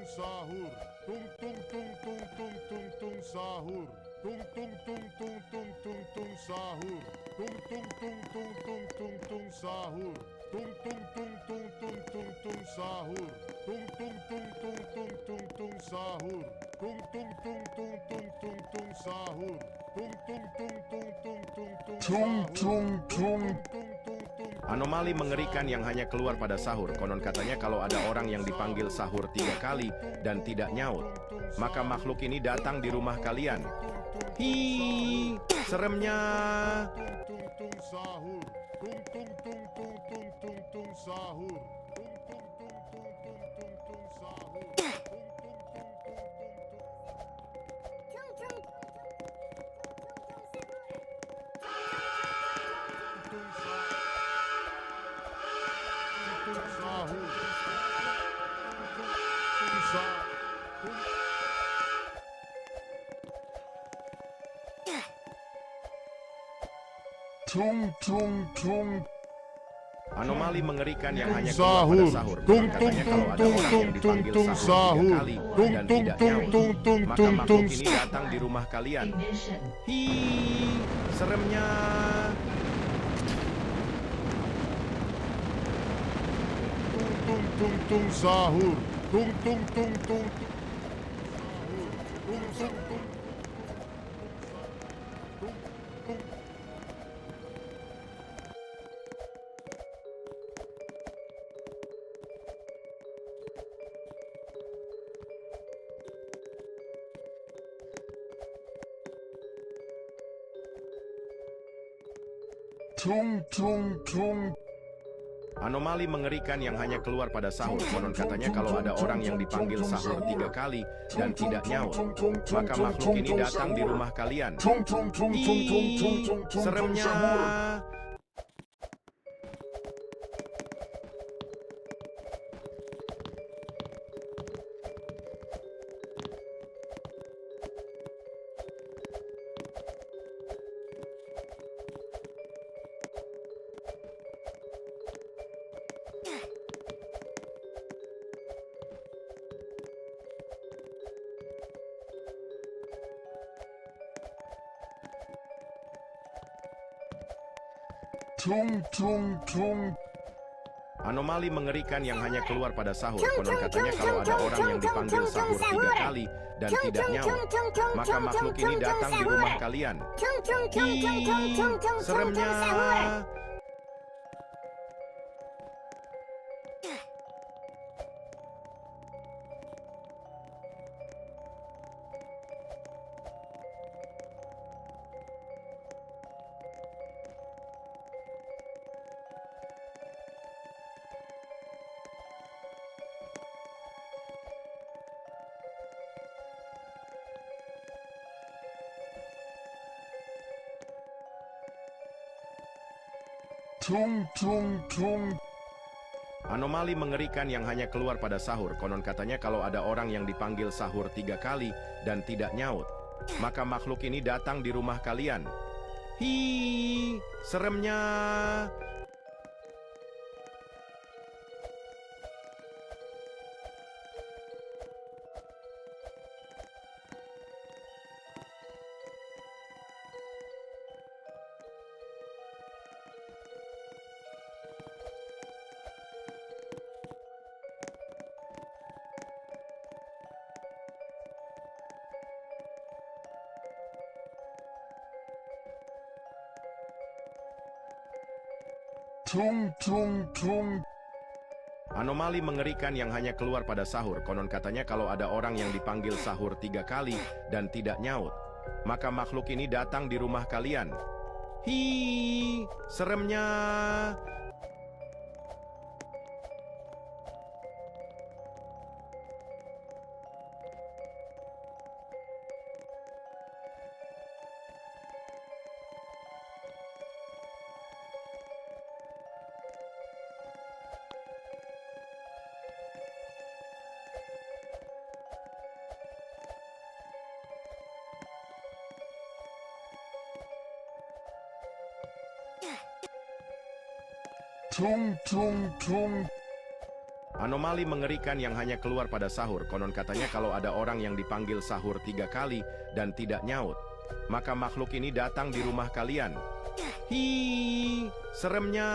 sahur. Tung tung tung tung tung tung tung sahur. Tung tung tung tung tung tung tung sahur. Tung tung tung tung tung tung tung sahur. Tung tung tung tung tung tung tung sahur. Tung tung tung tung tung tung tung sahur. Tung tung tung tung tung tung tung sahur. Tung tung tung tung tung tung tung sahur. Anomali mengerikan yang hanya keluar pada sahur. Konon katanya kalau ada orang yang dipanggil sahur 3 kali dan tidak nyaut, maka makhluk ini datang di rumah kalian. Hi, seremnya. Anomali mengerikan yang hanya keluar pada sahur. Katanya kalau ada orang yang dipanggil sahur 3 kali dan tidak nyaut, maka makhluk ini datang di rumah kalian. Hi, seremnya. Tung tung tung sahur. Tung tung tung tung. Anomali mengerikan yang hanya keluar pada sahur. Konon katanya kalau ada orang yang dipanggil sahur 3 kali dan tidak nyaut, maka makhluk ini datang di rumah kalian. Ih, seremnya. Anomali mengerikan yang hanya keluar pada sahur. Konon katanya kalau ada orang yang dipanggil sahur 3 kali dan tidak nyaut, maka makhluk ini datang di rumah kalian. Ih, seremnya. Anomali mengerikan yang hanya keluar pada sahur. Konon katanya kalau ada orang yang dipanggil sahur 3 kali dan tidak nyaut, maka makhluk ini datang di rumah kalian. Hi, seremnya. Anomali mengerikan yang hanya keluar pada sahur. Konon katanya kalau ada orang yang dipanggil sahur 3 kali dan tidak nyaut, maka makhluk ini datang di rumah kalian. Hi, seremnya. Anomali mengerikan yang hanya keluar pada sahur. Konon katanya kalau ada orang yang dipanggil sahur 3 kali dan tidak nyaut, maka makhluk ini datang di rumah kalian. Hi, seremnya.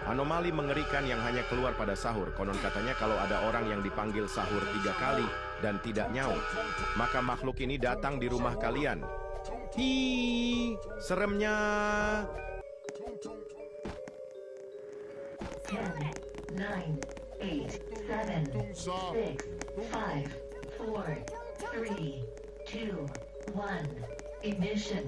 Anomali mengerikan yang hanya keluar pada sahur. Konon katanya kalau ada orang yang dipanggil sahur 3 kali dan tidak nyaut, maka makhluk ini datang di rumah kalian. Hi, seremnya. 10, 9, 8, 7, 6, 5, 4, 3, 2, 1. Ignition.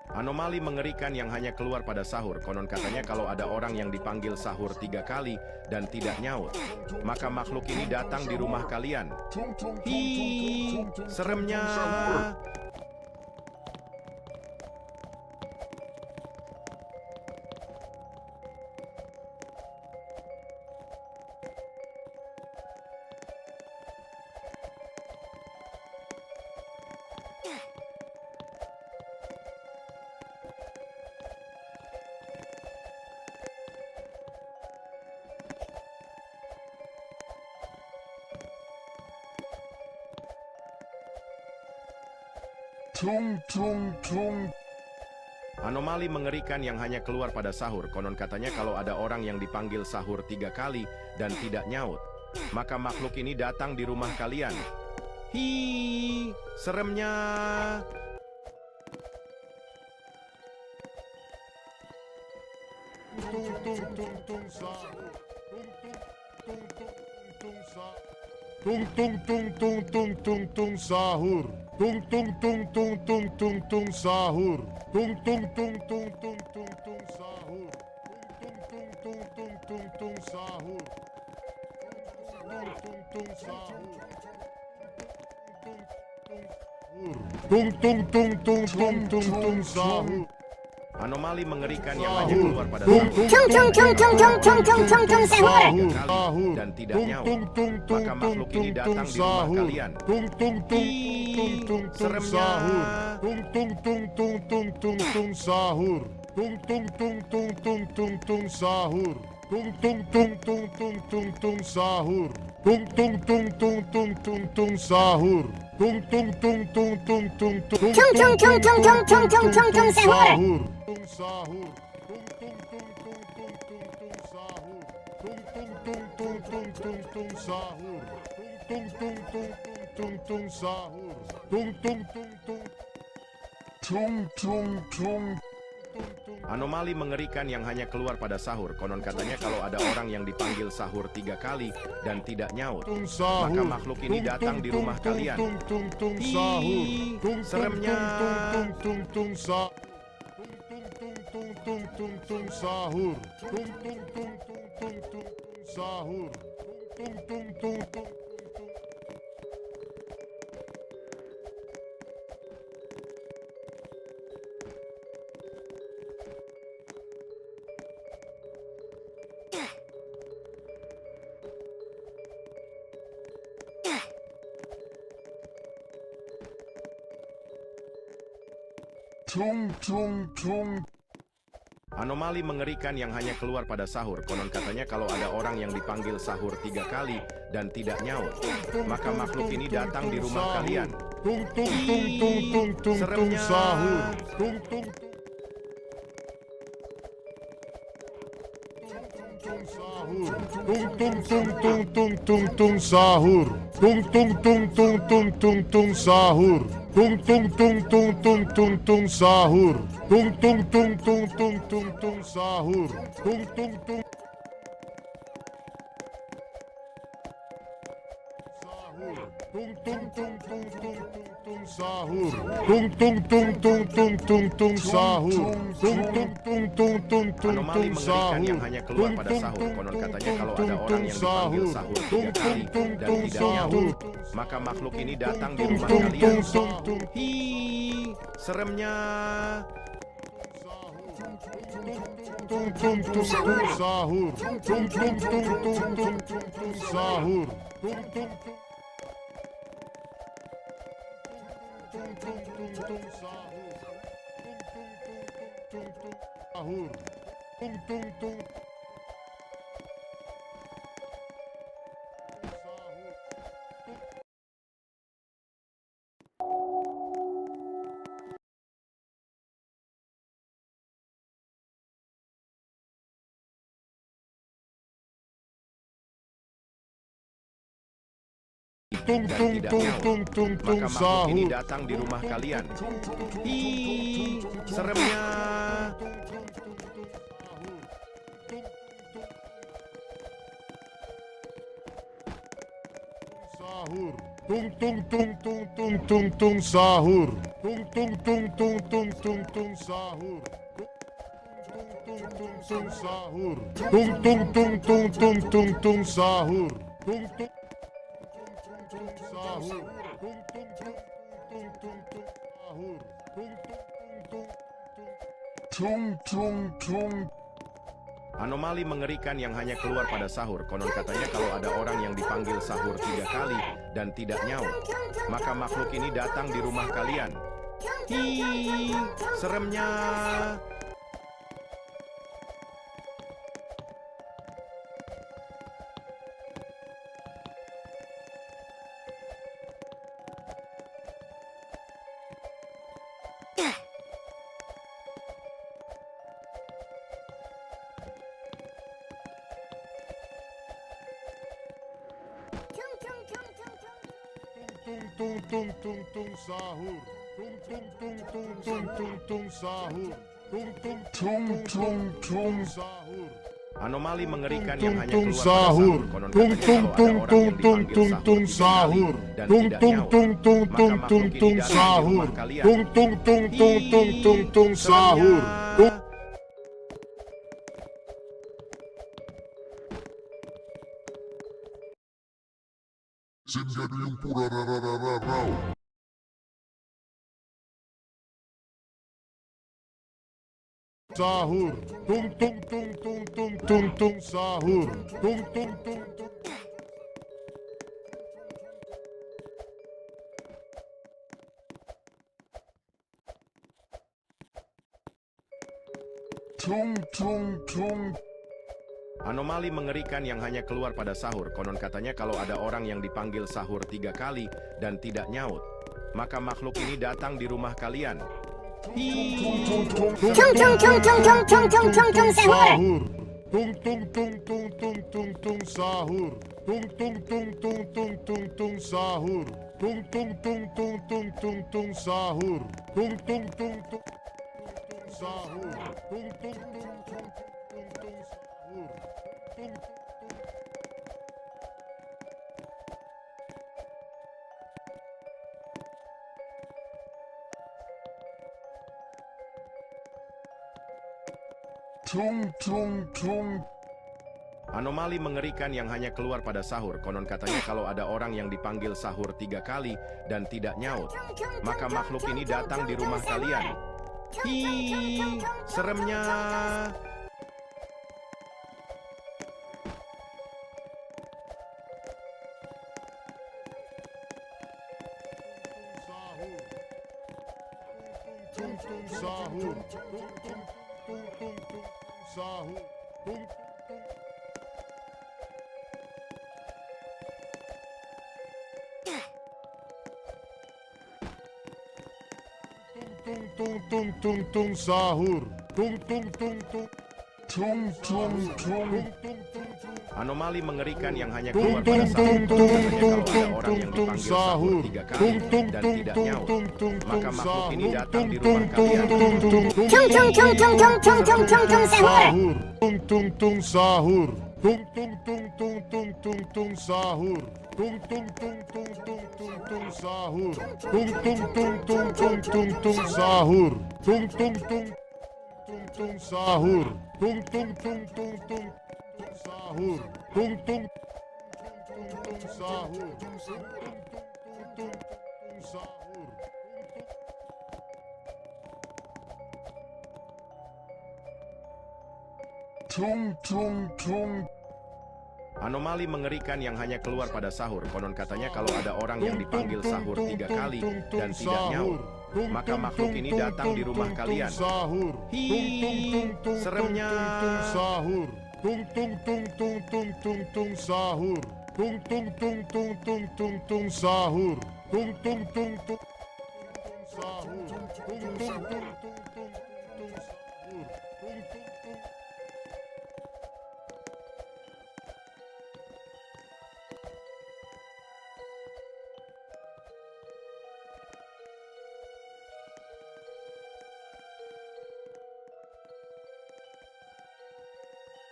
Anomali mengerikan yang hanya keluar pada sahur. Konon katanya kalau ada orang yang dipanggil sahur 3 kali dan tidak nyaut, maka makhluk ini datang di rumah kalian. Hi, seremnya. Anomali mengerikan yang hanya keluar pada sahur. Konon katanya kalau ada orang yang dipanggil sahur 3 kali dan tidak nyaut, maka makhluk ini datang di rumah kalian. Hi, seremnya. Sahur. Sahur. Sahur. Anomali mengerikan yang hanya keluar pada Sahur. dan tidak nyaut, maka makhluk ini datang di rumah kalian. Seremnya. Sahur. Sahur. Sahur. Sahur. Anomali mengerikan yang hanya keluar pada sahur. Konon katanya kalau ada orang yang dipanggil sahur 3 kali dan tidak nyaut, maka makhluk ini datang di rumah kalian. Hi, seremnya. Sahur. Sahur. Anomali mengerikan yang hanya keluar pada sahur. Konon katanya kalau ada orang yang dipanggil sahur 3 kali dan tidak nyaut, maka makhluk ini datang di rumah kalian. Seremnya. Sahur. Sahur. Sahur. Tung tung tung tung tung tung tung sahur. Tung tung tung tung tung tung tung sahur. Tung tung tung Tung tung tung tung tung tung tung sahur. Tung tung tung tung tung tung tung sahur. Tung tung tung tung tung tung Anomali tung mengerikan sahur. yang hanya keluar pada sahur. Konon katanya kalau ada orang yang dipanggil sahur 3 kali dan tidak nyaut, maka makhluk ini datang di rumah kalian. Hi, seremnya. Tung tung tung tung sahur. Tung tung tung tung tung tung tung sahur. Tung tung tung tung tung tung tung sahur. Tung tung tung tung tung sahur. Tung tung tung tung Dan tung tidak tung nyaut, tung tung tung maka makhluk ini sahur. datang di rumah kalian. Hi, seremnya. Sahur. Tung tung tung tung tung tung tung sahur. Tung tung tung tung tung tung tung sahur. Tung tung tung sahur. Tung tung tung tung tung tung tung sahur. Tung tung tung sahur. Tung tung tung tung tung tung sahur. Tung tung tung. Anomali mengerikan yang hanya keluar pada sahur. Konon katanya kalau ada orang yang dipanggil sahur 3 kali dan tidak nyaut, maka makhluk ini datang di rumah kalian. Hi, seremnya. Tung tung tung tung sahur. Tung tung tung tung tung tung tung sahur. Tung tung tung tung tung sahur. Anomali mengerikan yang hanya Tung keluar pada sahur. sahur. Konon Tung katanya tung kalau ada tung orang tung yang tung dipanggil tung sahur 3 kali tung sahur. dan Tung tidak tung nyaut, tung tung maka tung makhluk tung ini tung datang di sahur. rumah kalian. Tung tung tung tung tung tung tung sahur. Seremnya. Senjata yang pura rararararau. Sahur. Tung tung tung tung tung tung tung sahur. Tung tung tung tung. Tung tung tung. Anomali mengerikan yang hanya keluar pada sahur. Konon katanya kalau ada orang yang dipanggil sahur 3 kali dan tidak nyaut, maka makhluk ini datang di rumah kalian. Hi, Sahur. Tung tung tung tung tung tung tung sahur. Tung tung tung tung tung tung tung sahur. Tung tung tung tung tung tung tung sahur. Tung tung tung tung sahur. Tung tung tung tung tung tung sahur. Tung tung tung tung. Anomali mengerikan yang hanya keluar pada sahur. Konon katanya kalau ada orang yang dipanggil sahur 3 kali dan tidak nyaut, maka makhluk ini datang di rumah kalian. Hi, seremnya. Tung tung sahur. Tung tung tung tung tung sahur. Tung tung tung tung tung tung sahur. Tung tung tung tung tung tung tung tung tung Anomali mengerikan yang hanya keluar pada sahur katanya kalau ada orang yang dipanggil sahur 3 kali dan tidak nyaut, maka makhluk ini datang di rumah kalian. Sahur. Tung tung tung sahur. Tung tung tung tung tung tung tung sahur. Tung tung tung tung tung tung tung sahur. Tung tung tung tung tung tung tung sahur. Tung tung tung tung tung sahur. Tung tung tung tung tung sahur. Tung tung tung tung sahur. Tung tung tung sahur. Tung tung tung. Anomali mengerikan yang hanya keluar pada sahur. Konon katanya kalau ada orang yang dipanggil sahur 3 kali dan tidak nyaut, maka makhluk ini datang di rumah kalian. Hi, seremnya. Sahur. Tung tung tung tung tung tung tung sahur. Tung tung tung tung tung tung tung sahur. Tung tung tung tung sahur. Tung tung tung tung tung tung sahur. Tung tung tung.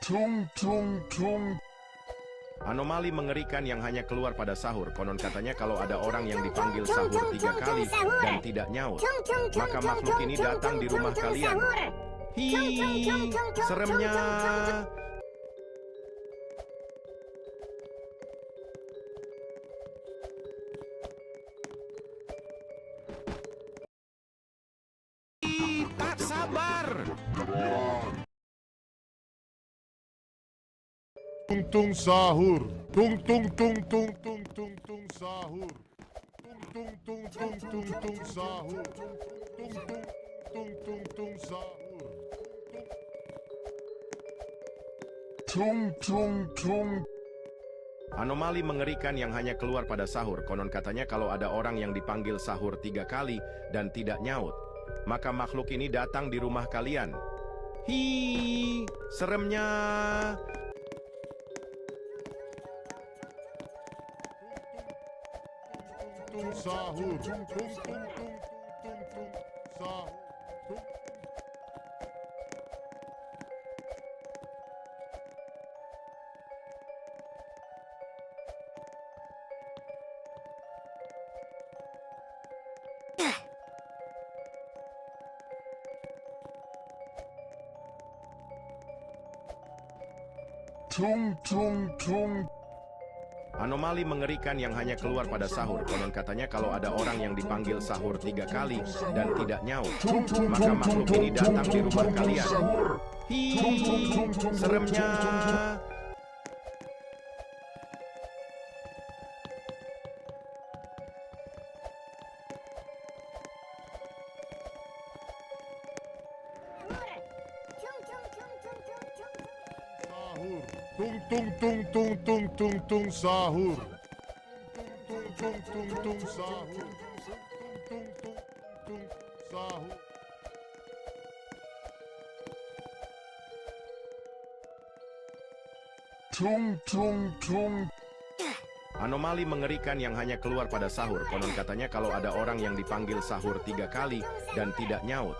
Tung tung tung. Anomali mengerikan yang hanya keluar pada sahur. Konon katanya kalau ada orang yang dipanggil sahur 3 kali dan tidak nyaut, maka makhluk ini datang di rumah kalian. Hi, seremnya. Tak sabar. Tung tung sahur. Tung tung tung tung tung tung tung sahur. Tung tung tung tung tung tung sahur. Tung tung tung tung tung sahur. Tung tung tung. Anomali mengerikan yang hanya keluar pada sahur. Konon katanya kalau ada orang yang dipanggil sahur 3 kali dan tidak nyaut, maka makhluk ini datang di rumah kalian. Hi, seremnya. Tung sahur. Tung tung tung tung tung sahur. Tung tung tung. Anomali mengerikan yang hanya keluar pada sahur. Konon katanya kalau ada orang yang dipanggil sahur 3 kali dan tidak nyaut, maka makhluk ini datang di rumah kalian. Hi, seremnya. Tung tung tung tung tung tung tung sahur. Tung tung tung tung sahur. Tung tung tung sahur. Tung tung tung. Anomali mengerikan yang hanya keluar pada sahur. Konon katanya kalau ada orang yang dipanggil sahur 3 kali dan tidak nyaut,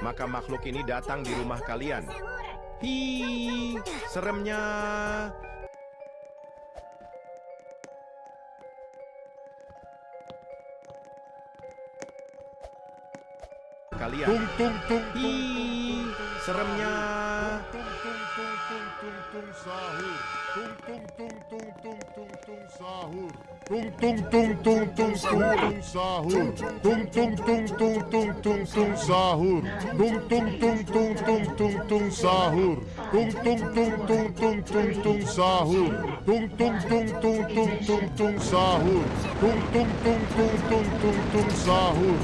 maka makhluk ini datang di rumah kalian. Hi, seremnya. Kalian. Tung tung tung. Hi, seremnya. Tung tung tung tung tung tung sahur. Tung tung tung tung tung tung tung sahur. Tung tung tung tung tung tung sahur. Tung tung tung tung tung tung tung sahur. Tung tung tung tung tung tung tung sahur. Tung tung tung tung tung tung tung sahur. Tung tung tung tung tung tung tung sahur. Tung tung tung tung tung tung tung sahur.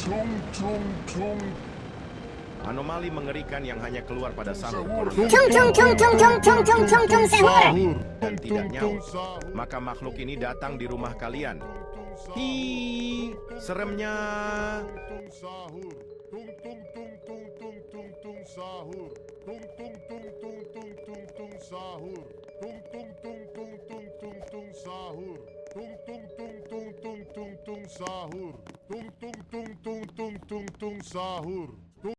Tung tung tung. Anomali mengerikan yang hanya keluar pada sahur. Konon Sahur. dan tidak nyaut, maka makhluk ini datang di rumah kalian. Hi, seremnya. Tung sahur. Tung tung tung tung. sahur. Tung tung tung tung tung tung tung sahur. Tung tung tung tung tung tung tung sahur. Tung tung tung tung tung tung tung sahur. Tung tung tung tung tung tung tung sahur.